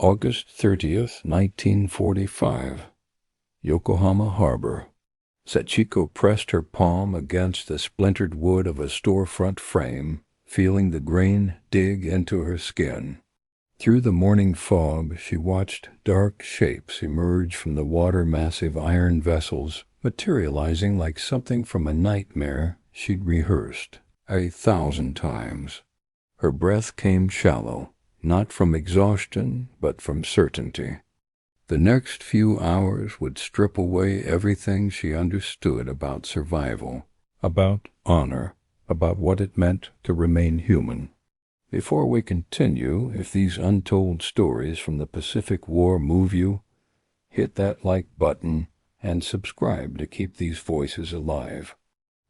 August 30th, 1945. Yokohama Harbor. Sachiko pressed her palm against the splintered wood of a storefront frame, feeling the grain dig into her skin. Through the morning fog, she watched dark shapes emerge from the water-massive iron vessels, materializing like something from a nightmare she'd rehearsed 1,000 times. Her breath came shallow, not from exhaustion, but from certainty. The next few hours would strip away everything she understood about survival, about honor, about what it meant to remain human. Before we continue, if these untold stories from the Pacific War move you, hit that like button and subscribe to keep these voices alive.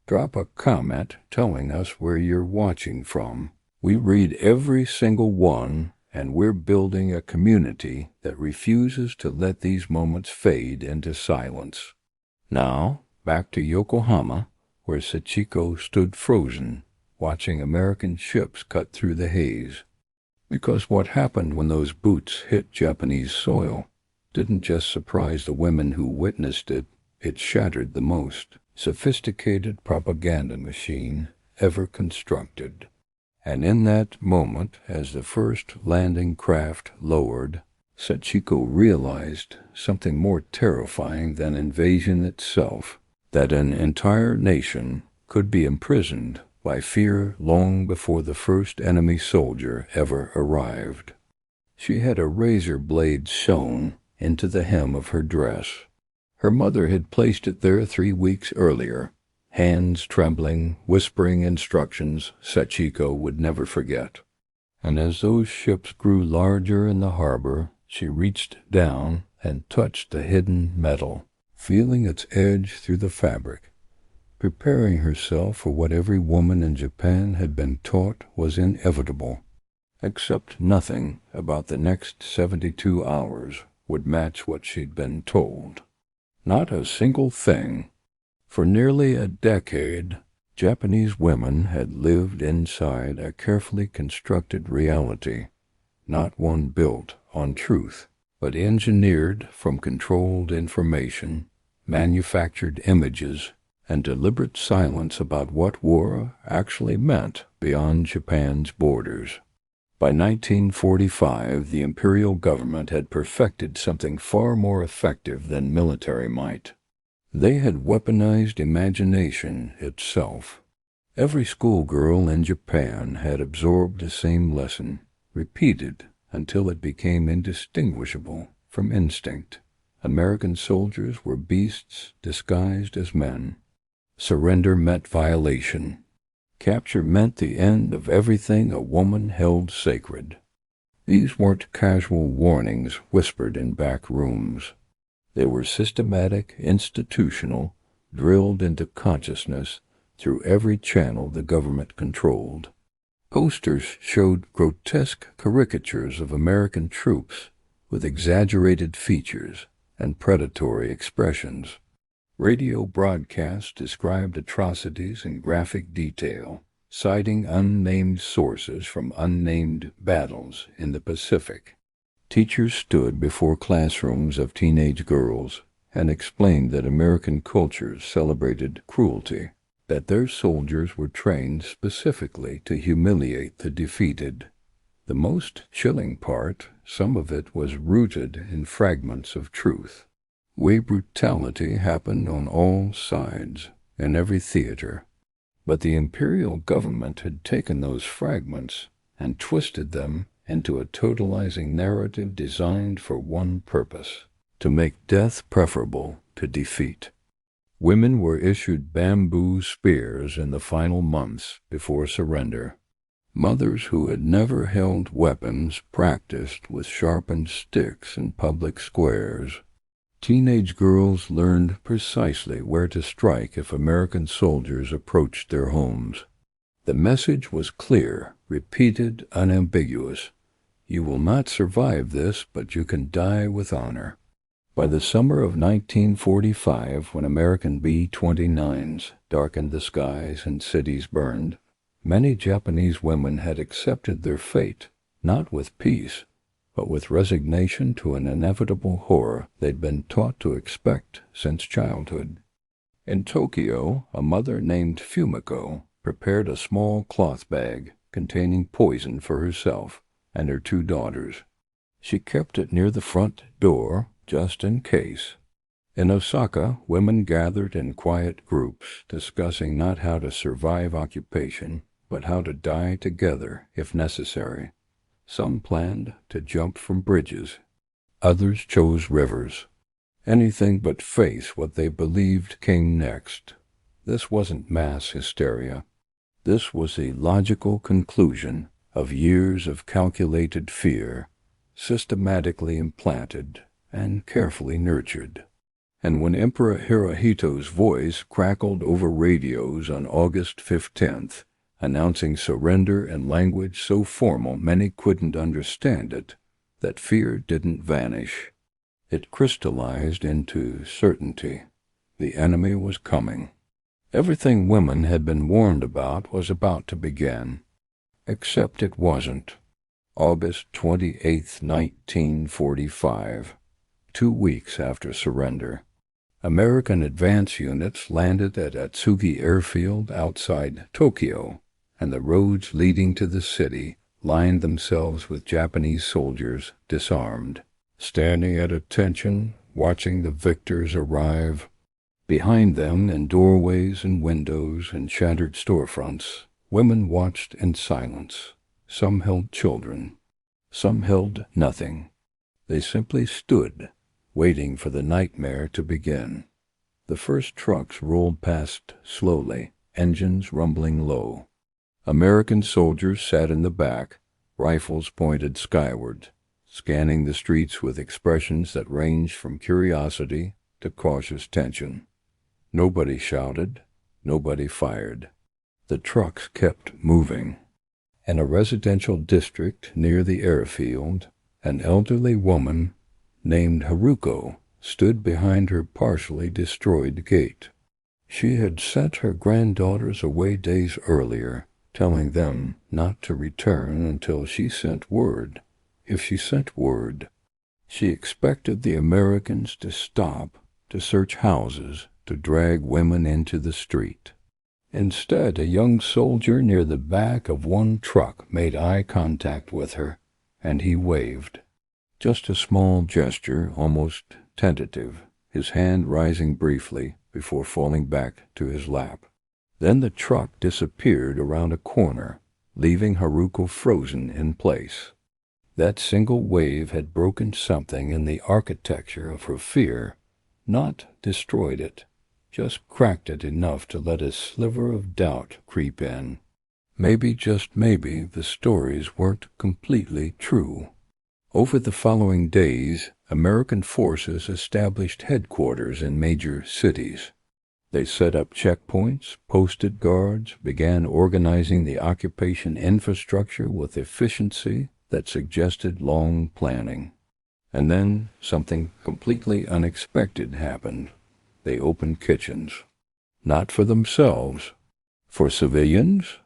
Drop a comment telling us where you're watching from. We read every single one, and we're building a community that refuses to let these moments fade into silence. Now, back to Yokohama, where Sachiko stood frozen, watching American ships cut through the haze. Because what happened when those boots hit Japanese soil didn't just surprise the women who witnessed it, it shattered the most sophisticated propaganda machine ever constructed. And in that moment, as the first landing craft lowered, Sachiko realized something more terrifying than invasion itself, that an entire nation could be imprisoned by fear long before the first enemy soldier ever arrived. She had a razor blade sewn into the hem of her dress. Her mother had placed it there 3 weeks earlier, hands trembling, whispering instructions Sachiko would never forget. And as those ships grew larger in the harbor, she reached down and touched the hidden metal, feeling its edge through the fabric, preparing herself for what every woman in Japan had been taught was inevitable. Except nothing about the next 72 hours would match what she'd been told. Not a single thing. For nearly a decade, Japanese women had lived inside a carefully constructed reality, not one built on truth, but engineered from controlled information, manufactured images, and deliberate silence about what war actually meant beyond Japan's borders. By 1945, the imperial government had perfected something far more effective than military might. They had weaponized imagination itself. Every schoolgirl in Japan had absorbed the same lesson, repeated until it became indistinguishable from instinct. American soldiers were beasts disguised as men. Surrender meant violation. Capture meant the end of everything a woman held sacred. These weren't casual warnings whispered in back rooms. They were systematic, institutional, drilled into consciousness through every channel the government controlled. Posters showed grotesque caricatures of American troops with exaggerated features and predatory expressions. Radio broadcasts described atrocities in graphic detail, citing unnamed sources from unnamed battles in the Pacific. Teachers stood before classrooms of teenage girls and explained that American cultures celebrated cruelty, that their soldiers were trained specifically to humiliate the defeated. The most chilling part, some of it was rooted in fragments of truth. Way brutality happened on all sides, in every theater. But the imperial government had taken those fragments and twisted them into a totalizing narrative designed for one purpose: to make death preferable to defeat. Women were issued bamboo spears in the final months before surrender. Mothers who had never held weapons practiced with sharpened sticks in public squares. Teenage girls learned precisely where to strike if American soldiers approached their homes. The message was clear, repeated, unambiguous. You will not survive this, but you can die with honor. By the summer of 1945, when American B-29s darkened the skies and cities burned, many Japanese women had accepted their fate, not with peace, but with resignation to an inevitable horror they'd been taught to expect since childhood. In Tokyo, a mother named Fumiko prepared a small cloth bag containing poison for herself and her 2 daughters. She kept it near the front door just in case. In Osaka, women gathered in quiet groups, discussing not how to survive occupation, but how to die together if necessary. Some planned to jump from bridges. Others chose rivers. Anything but face what they believed came next. This wasn't mass hysteria. This was the logical conclusion of years of calculated fear, systematically implanted and carefully nurtured. And when Emperor Hirohito's voice crackled over radios on August 15th, announcing surrender in language so formal many couldn't understand it, that fear didn't vanish. It crystallized into certainty. The enemy was coming. Everything women had been warned about was about to begin. Except it wasn't. August 28, 1945, 2 weeks after surrender. American advance units landed at Atsugi Airfield outside Tokyo, and the roads leading to the city lined themselves with Japanese soldiers disarmed, standing at attention, watching the victors arrive. Behind them, in doorways and windows and shattered storefronts, women watched in silence. Some held children. Some held nothing. They simply stood, waiting for the nightmare to begin. The first trucks rolled past slowly, engines rumbling low. American soldiers sat in the back, rifles pointed skyward, scanning the streets with expressions that ranged from curiosity to cautious tension. Nobody shouted, nobody fired. The trucks kept moving. In a residential district near the airfield, an elderly woman named Haruko stood behind her partially destroyed gate. She had sent her granddaughters away days earlier, telling them not to return until she sent word. If she sent word, she expected the Americans to stop, to search houses, to drag women into the street. Instead, a young soldier near the back of one truck made eye contact with her, and he waved. Just a small gesture, almost tentative, his hand rising briefly before falling back to his lap. Then the truck disappeared around a corner, leaving Haruko frozen in place. That single wave had broken something in the architecture of her fear, not destroyed it, just cracked it enough to let a sliver of doubt creep in. Maybe, just maybe, the stories weren't completely true. Over the following days, American forces established headquarters in major cities. They set up checkpoints, posted guards, began organizing the occupation infrastructure with efficiency that suggested long planning. And then something completely unexpected happened. They opened kitchens. Not for themselves. For civilians?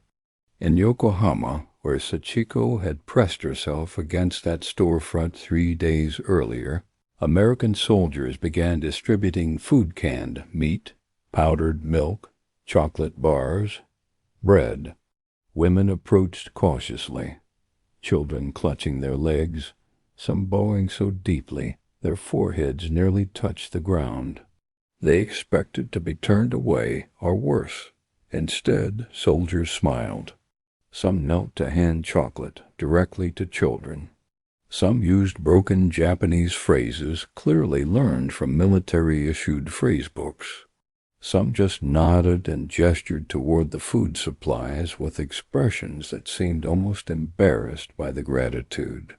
In Yokohama, where Sachiko had pressed herself against that storefront 3 days earlier, American soldiers began distributing food-canned meat, powdered milk, chocolate bars, bread. Women approached cautiously, children clutching their legs, some bowing so deeply their foreheads nearly touched the ground. They expected to be turned away, or worse. Instead, soldiers smiled. Some knelt to hand chocolate directly to children. Some used broken Japanese phrases clearly learned from military-issued phrasebooks. Some just nodded and gestured toward the food supplies with expressions that seemed almost embarrassed by the gratitude.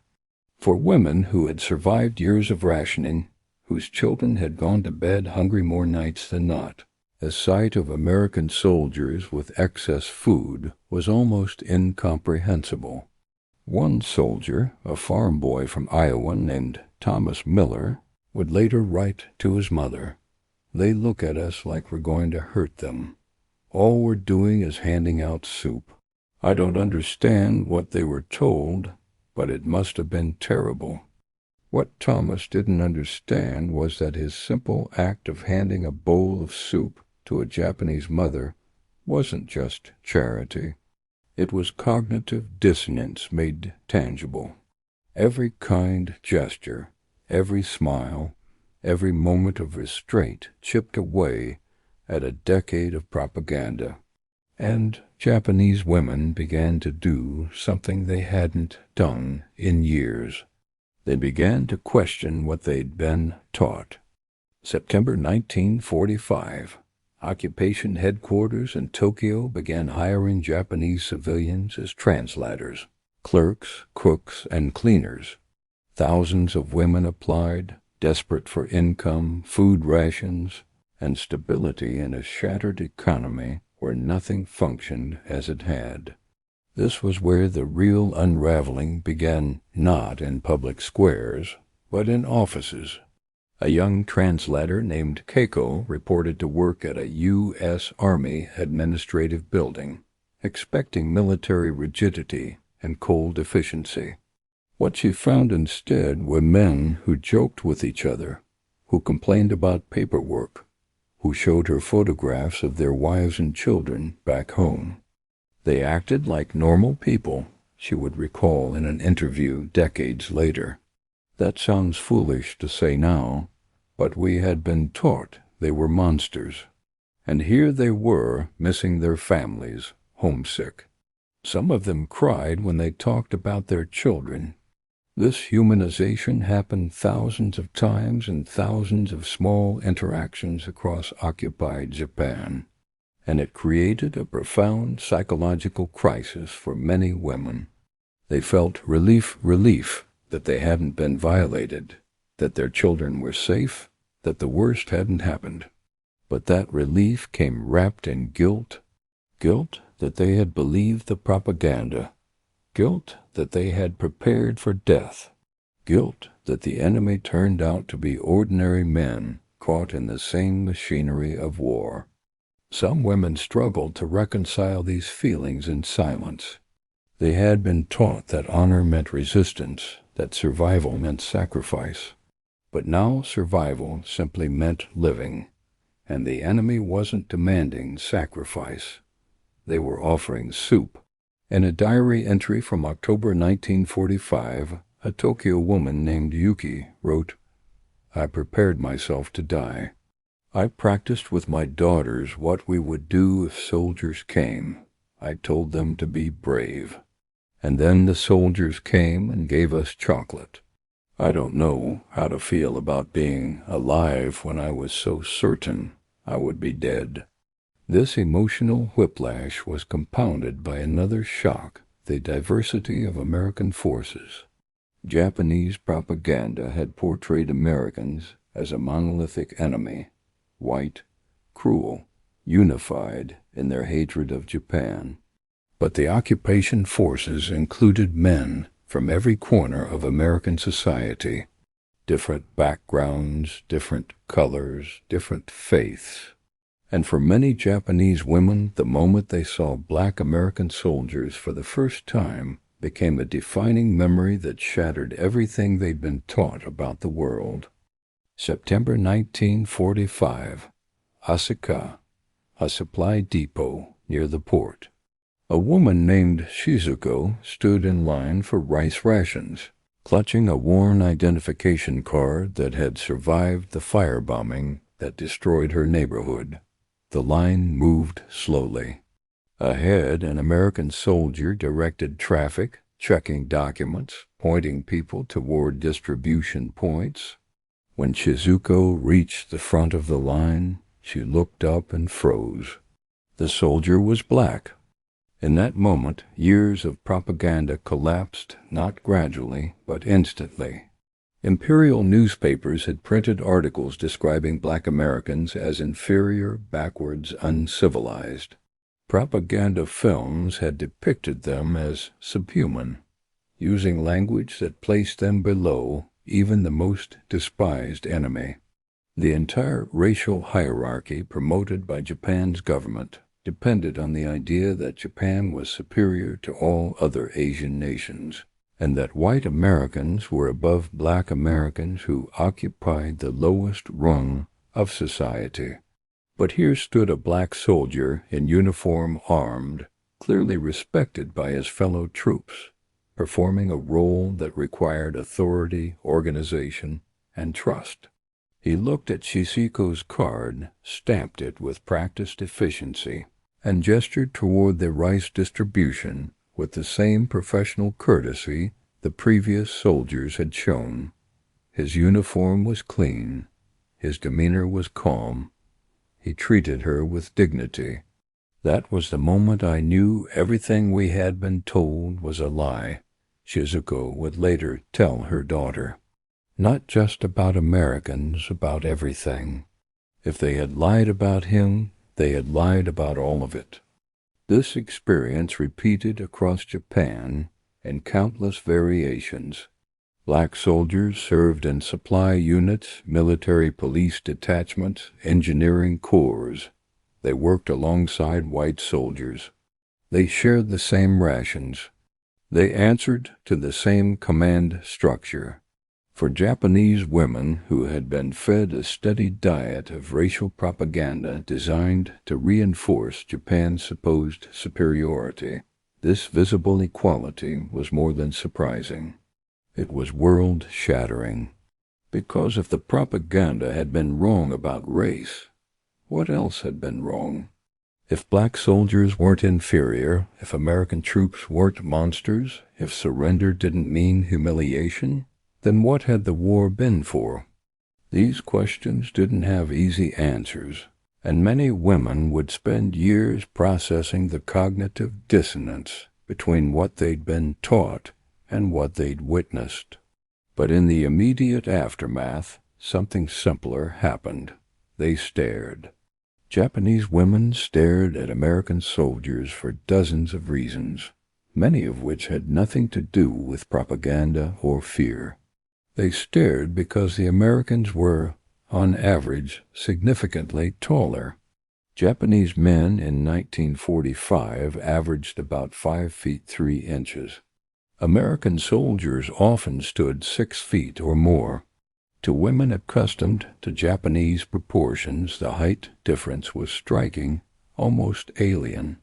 For women who had survived years of rationing, whose children had gone to bed hungry more nights than not, the sight of American soldiers with excess food was almost incomprehensible. One soldier, a farm boy from Iowa named Thomas Miller, would later write to his mother, "They look at us like we're going to hurt them. All we're doing is handing out soup. I don't understand what they were told, but it must have been terrible. What Thomas didn't understand was that his simple act of handing a bowl of soup to a Japanese mother wasn't just charity. It was cognitive dissonance made tangible. Every kind gesture, every smile, every moment of restraint chipped away at a decade of propaganda. And Japanese women began to do something they hadn't done in years. They began to question what they'd been taught. September 1945. Occupation headquarters in Tokyo began hiring Japanese civilians as translators, clerks, cooks, and cleaners. Thousands of women applied, desperate for income, food rations, and stability in a shattered economy where nothing functioned as it had. This was where the real unraveling began, not in public squares, but in offices. A young translator named Keiko reported to work at a U.S. Army administrative building, expecting military rigidity and cold efficiency. What she found instead were men who joked with each other, who complained about paperwork, who showed her photographs of their wives and children back home. They acted like normal people, she would recall in an interview decades later. That sounds foolish to say now, but we had been taught they were monsters. And here they were, missing their families, homesick. Some of them cried when they talked about their children. This humanization happened thousands of times in thousands of small interactions across occupied Japan, and it created a profound psychological crisis for many women. They felt relief that they hadn't been violated, that their children were safe, that the worst hadn't happened. But that relief came wrapped in guilt that they had believed the propaganda, guilt that they had prepared for death, guilt that the enemy turned out to be ordinary men caught in the same machinery of war. Some women struggled to reconcile these feelings in silence. They had been taught that honor meant resistance, that survival meant sacrifice. But now survival simply meant living, and the enemy wasn't demanding sacrifice. They were offering soup. In a diary entry from October 1945, a Tokyo woman named Yuki wrote, "I prepared myself to die. I practiced with my daughters what we would do if soldiers came. I told them to be brave. And then the soldiers came and gave us chocolate. I don't know how to feel about being alive when I was so certain I would be dead." This emotional whiplash was compounded by another shock, the diversity of American forces. Japanese propaganda had portrayed Americans as a monolithic enemy, white, cruel, unified in their hatred of Japan. But the occupation forces included men from every corner of American society, different backgrounds, different colors, different faiths. And for many Japanese women, the moment they saw black American soldiers for the first time became a defining memory that shattered everything they'd been taught about the world. September 1945, Asuka, a supply depot near the port. A woman named Shizuko stood in line for rice rations, clutching a worn identification card that had survived the firebombing that destroyed her neighborhood. The line moved slowly. Ahead, an American soldier directed traffic, checking documents, pointing people toward distribution points. When Shizuko reached the front of the line, she looked up and froze. The soldier was black. In that moment, years of propaganda collapsed, not gradually, but instantly. Imperial newspapers had printed articles describing black Americans as inferior, backwards, uncivilized. Propaganda films had depicted them as subhuman, using language that placed them below even the most despised enemy. The entire racial hierarchy promoted by Japan's government depended on the idea that Japan was superior to all other Asian nations, and that white Americans were above black Americans who occupied the lowest rung of society. But here stood a black soldier in uniform, armed, clearly respected by his fellow troops, performing a role that required authority, organization, and trust. He looked at Shishiko's card, stamped it with practiced efficiency, and gestured toward the rice distribution with the same professional courtesy the previous soldiers had shown. His uniform was clean. His demeanor was calm. He treated her with dignity. That was the moment I knew everything we had been told was a lie, Shizuko would later tell her daughter. Not just about Americans, about everything. If they had lied about him, they had lied about all of it. This experience repeated across Japan in countless variations. Black soldiers served in supply units, military police detachments, engineering corps. They worked alongside white soldiers. They shared the same rations. They answered to the same command structure. For Japanese women who had been fed a steady diet of racial propaganda designed to reinforce Japan's supposed superiority, this visible equality was more than surprising. It was world-shattering. Because if the propaganda had been wrong about race, what else had been wrong? If black soldiers weren't inferior, if American troops weren't monsters, if surrender didn't mean humiliation, then what had the war been for? These questions didn't have easy answers, and many women would spend years processing the cognitive dissonance between what they'd been taught and what they'd witnessed. But in the immediate aftermath, something simpler happened. They stared. Japanese women stared at American soldiers for dozens of reasons, many of which had nothing to do with propaganda or fear. They stared because the Americans were, on average, significantly taller. Japanese men in 1945 averaged about 5 feet 3 inches. American soldiers often stood 6 feet or more. To women accustomed to Japanese proportions, the height difference was striking, almost alien.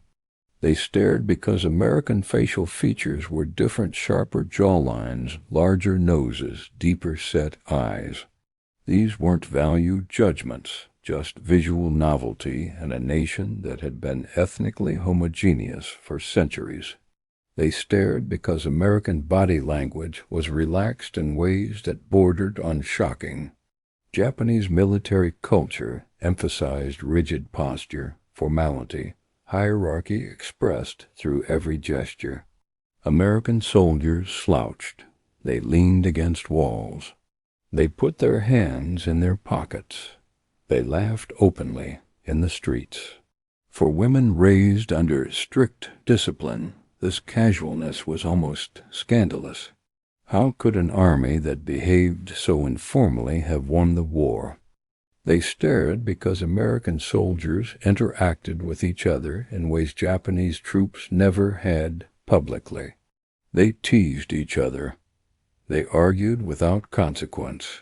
They stared because American facial features were different, sharper jawlines, larger noses, deeper-set eyes. These weren't value judgments, just visual novelty in a nation that had been ethnically homogeneous for centuries. They stared because American body language was relaxed in ways that bordered on shocking. Japanese military culture emphasized rigid posture, formality, hierarchy expressed through every gesture. American soldiers slouched. They leaned against walls. They put their hands in their pockets. They laughed openly in the streets. For women raised under strict discipline, this casualness was almost scandalous. How could an army that behaved so informally have won the war? They stared because American soldiers interacted with each other in ways Japanese troops never had publicly. They teased each other. They argued without consequence.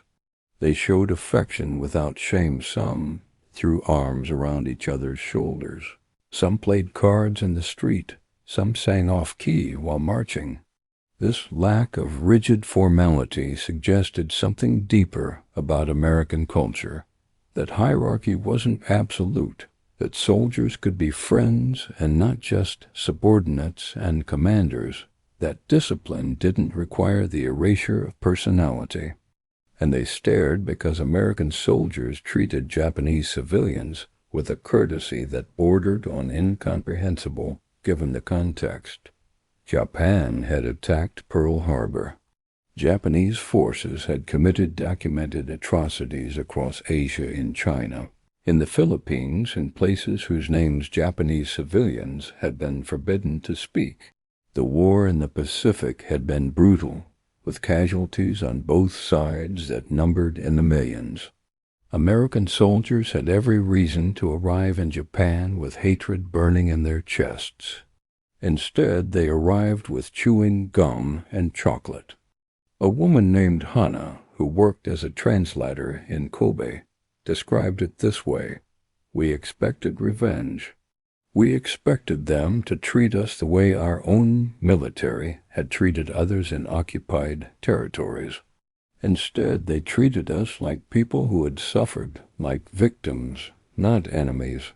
They showed affection without shame. Some threw arms around each other's shoulders. Some played cards in the street. Some sang off-key while marching. This lack of rigid formality suggested something deeper about American culture. That hierarchy wasn't absolute, that soldiers could be friends and not just subordinates and commanders, that discipline didn't require the erasure of personality. And they stared because American soldiers treated Japanese civilians with a courtesy that bordered on incomprehensible given the context. Japan had attacked Pearl Harbor. Japanese forces had committed documented atrocities across Asia and China. In the Philippines, in places whose names Japanese civilians had been forbidden to speak. The war in the Pacific had been brutal, with casualties on both sides that numbered in the millions. American soldiers had every reason to arrive in Japan with hatred burning in their chests. Instead, they arrived with chewing gum and chocolate. A woman named Hana, who worked as a translator in Kobe, described it this way: "We expected revenge. We expected them to treat us the way our own military had treated others in occupied territories. Instead, they treated us like people who had suffered, like victims, not enemies."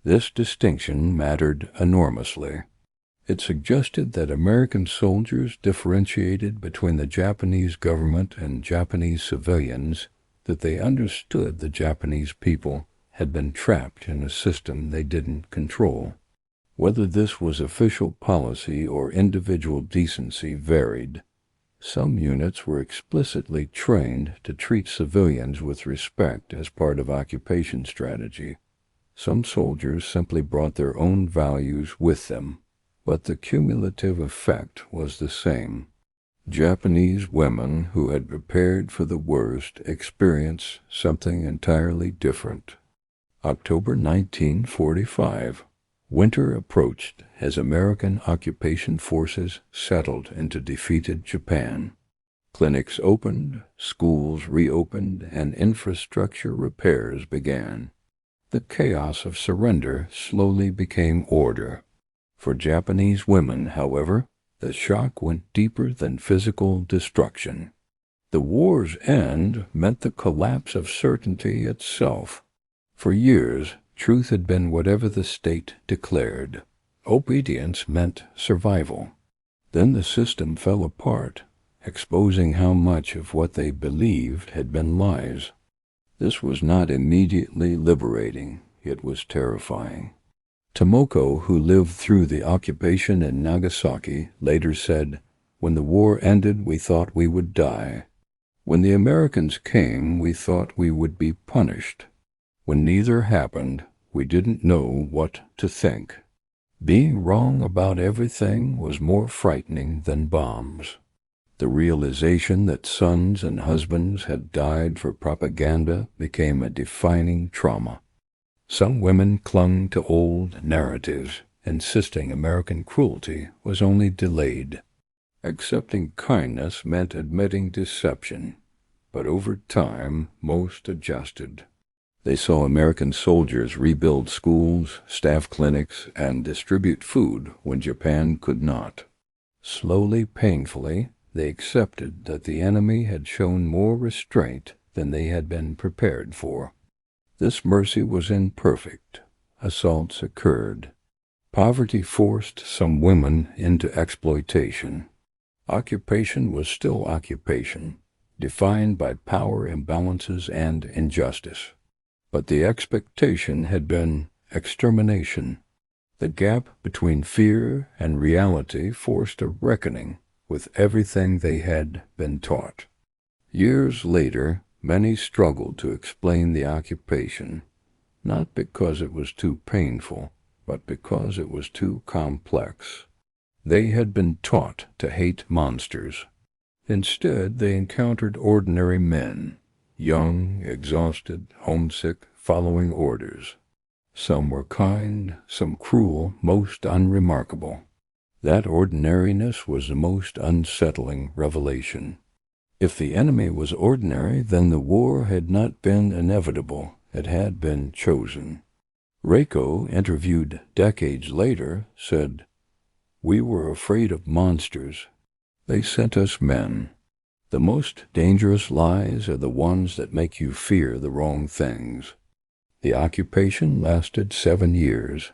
This distinction mattered enormously. It suggested that American soldiers differentiated between the Japanese government and Japanese civilians, that they understood the Japanese people had been trapped in a system they didn't control. Whether this was official policy or individual decency varied. Some units were explicitly trained to treat civilians with respect as part of occupation strategy. Some soldiers simply brought their own values with them, but the cumulative effect was the same. Japanese women who had prepared for the worst experienced something entirely different. October 1945. Winter approached as American occupation forces settled into defeated Japan. Clinics opened, schools reopened, and infrastructure repairs began. The chaos of surrender slowly became order. For Japanese women, however, the shock went deeper than physical destruction. The war's end meant the collapse of certainty itself. For years, truth had been whatever the state declared. Obedience meant survival. Then the system fell apart, exposing how much of what they believed had been lies. This was not immediately liberating. It was terrifying. Tomoko, who lived through the occupation in Nagasaki, later said, "When the war ended, we thought we would die. When the Americans came, we thought we would be punished. When neither happened, we didn't know what to think. Being wrong about everything was more frightening than bombs." The realization that sons and husbands had died for propaganda became a defining trauma. Some women clung to old narratives, insisting American cruelty was only delayed. Accepting kindness meant admitting deception, but over time most adjusted. They saw American soldiers rebuild schools, staff clinics, and distribute food when Japan could not. Slowly, painfully, they accepted that the enemy had shown more restraint than they had been prepared for. This mercy was imperfect. Assaults occurred. Poverty forced some women into exploitation. Occupation was still occupation, defined by power imbalances and injustice. But the expectation had been extermination. The gap between fear and reality forced a reckoning with everything they had been taught. Years later, many struggled to explain the occupation, not because it was too painful, but because it was too complex. They had been taught to hate monsters. Instead, they encountered ordinary men, young, exhausted, homesick, following orders. Some were kind, some cruel, most unremarkable. That ordinariness was the most unsettling revelation. If the enemy was ordinary, then the war had not been inevitable, it had been chosen. Reiko, interviewed decades later, said, "We were afraid of monsters. They sent us men. The most dangerous lies are the ones that make you fear the wrong things." The occupation lasted 7 years.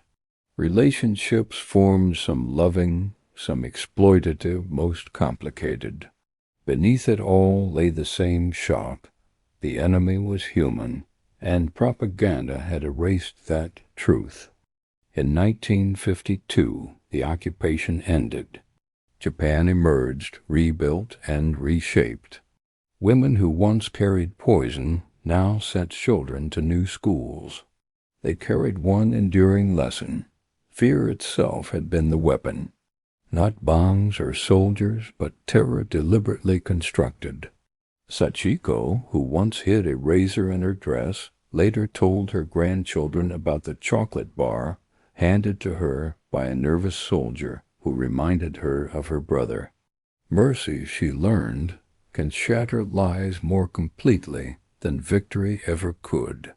Relationships formed, some loving, some exploitative, most complicated. Beneath it all lay the same shock. The enemy was human, and propaganda had erased that truth. In 1952, the occupation ended. Japan emerged, rebuilt, and reshaped. Women who once carried poison now sent children to new schools. They carried one enduring lesson. Fear itself had been the weapon. Not bombs or soldiers, but terror deliberately constructed. Sachiko, who once hid a razor in her dress, later told her grandchildren about the chocolate bar handed to her by a nervous soldier who reminded her of her brother. Mercy, she learned, can shatter lies more completely than victory ever could.